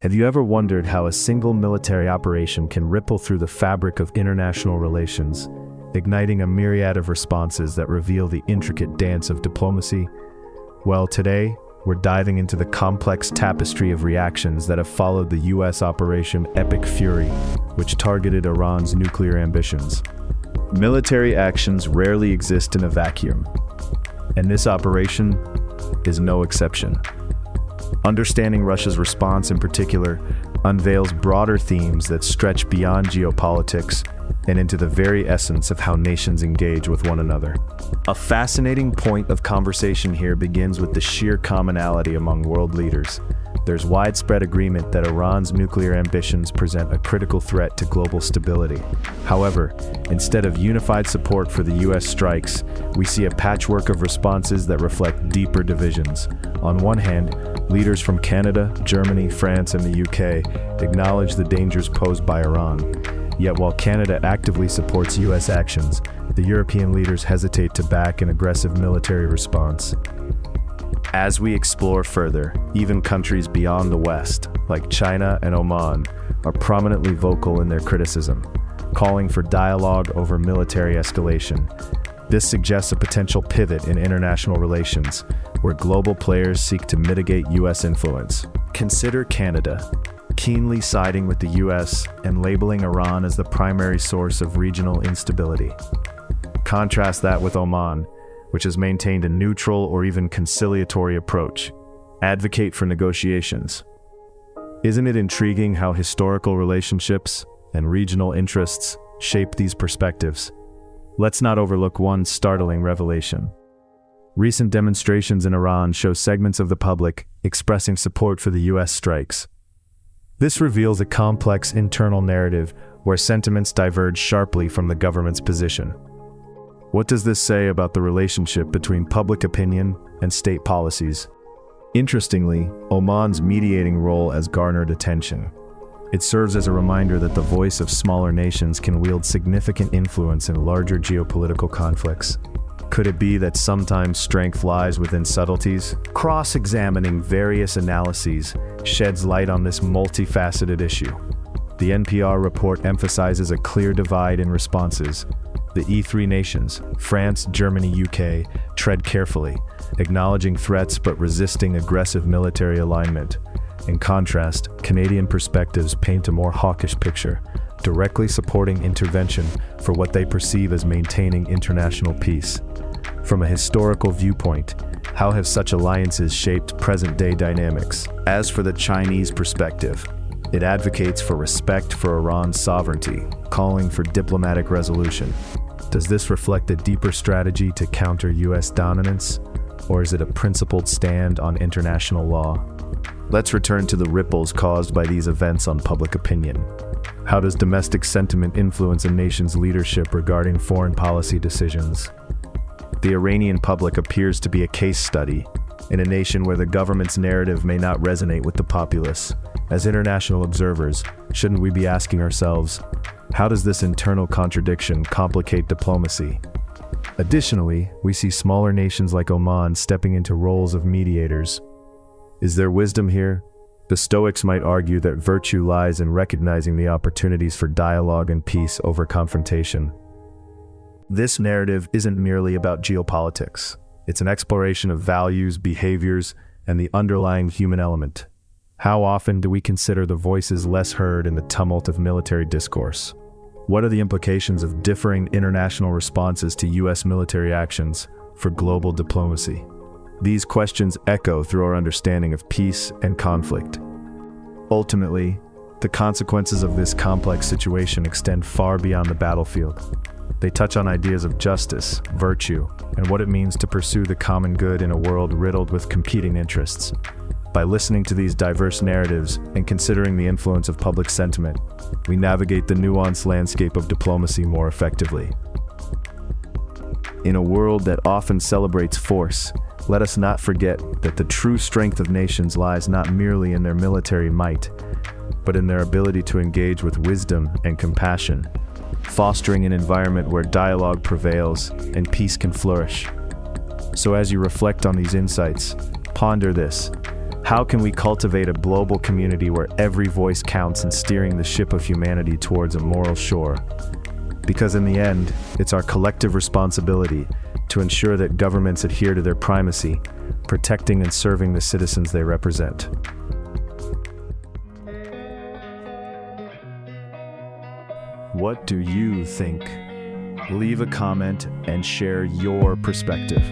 Have you ever wondered how a single military operation can ripple through the fabric of international relations, igniting a myriad of responses that reveal the intricate dance of diplomacy? Well, today, we're diving into the complex tapestry of reactions that have followed the U.S. Operation Epic Fury, which targeted Iran's nuclear ambitions. Military actions rarely exist in a vacuum, and this operation is no exception. Understanding Russia's response in particular unveils broader themes that stretch beyond geopolitics and into the very essence of how nations engage with one another. A fascinating point of conversation here begins with the sheer commonality among world leaders. There's widespread agreement that Iran's nuclear ambitions present a critical threat to global stability. However, instead of unified support for the U.S. strikes, we see a patchwork of responses that reflect deeper divisions. On one hand, leaders from Canada, Germany, France, and the UK acknowledge the dangers posed by Iran. Yet while Canada actively supports U.S. actions, the European leaders hesitate to back an aggressive military response. As we explore further, even countries beyond the West, like China and Oman, are prominently vocal in their criticism, calling for dialogue over military escalation. This suggests a potential pivot in international relations, where global players seek to mitigate U.S. influence. Consider Canada, keenly siding with the U.S. and labeling Iran as the primary source of regional instability. Contrast that with Oman, which has maintained a neutral or even conciliatory approach. Advocate for negotiations. Isn't it intriguing how historical relationships and regional interests shape these perspectives? Let's not overlook one startling revelation. Recent demonstrations in Iran show segments of the public expressing support for the U.S. strikes. This reveals a complex internal narrative where sentiments diverge sharply from the government's position. What does this say about the relationship between public opinion and state policies? Interestingly, Oman's mediating role has garnered attention. It serves as a reminder that the voice of smaller nations can wield significant influence in larger geopolitical conflicts. Could it be that sometimes strength lies within subtleties? Cross-examining various analyses sheds light on this multifaceted issue. The NPR report emphasizes a clear divide in responses. The E3 nations, France, Germany, UK, tread carefully, acknowledging threats but resisting aggressive military alignment. In contrast, Canadian perspectives paint a more hawkish picture, directly supporting intervention for what they perceive as maintaining international peace. From a historical viewpoint, how have such alliances shaped present-day dynamics? As for the Chinese perspective, it advocates for respect for Iran's sovereignty, calling for diplomatic resolution. Does this reflect a deeper strategy to counter U.S. dominance, or is it a principled stand on international law? Let's return to the ripples caused by these events on public opinion. How does domestic sentiment influence a nation's leadership regarding foreign policy decisions? The Iranian public appears to be a case study in a nation where the government's narrative may not resonate with the populace. As international observers, shouldn't we be asking ourselves, how does this internal contradiction complicate diplomacy? Additionally, we see smaller nations like Oman stepping into roles of mediators. Is there wisdom here? The Stoics might argue that virtue lies in recognizing the opportunities for dialogue and peace over confrontation. This narrative isn't merely about geopolitics. It's an exploration of values, behaviors, and the underlying human element. How often do we consider the voices less heard in the tumult of military discourse? What are the implications of differing international responses to U.S. military actions for global diplomacy? These questions echo through our understanding of peace and conflict. Ultimately, the consequences of this complex situation extend far beyond the battlefield. They touch on ideas of justice, virtue, and what it means to pursue the common good in a world riddled with competing interests. By listening to these diverse narratives and considering the influence of public sentiment, we navigate the nuanced landscape of diplomacy more effectively. In a world that often celebrates force, let us not forget that the true strength of nations lies not merely in their military might, but in their ability to engage with wisdom and compassion, fostering an environment where dialogue prevails and peace can flourish. So as you reflect on these insights, ponder this. How can we cultivate a global community where every voice counts in steering the ship of humanity towards a moral shore? Because in the end, it's our collective responsibility to ensure that governments adhere to their primacy, protecting and serving the citizens they represent. What do you think? Leave a comment and share your perspective.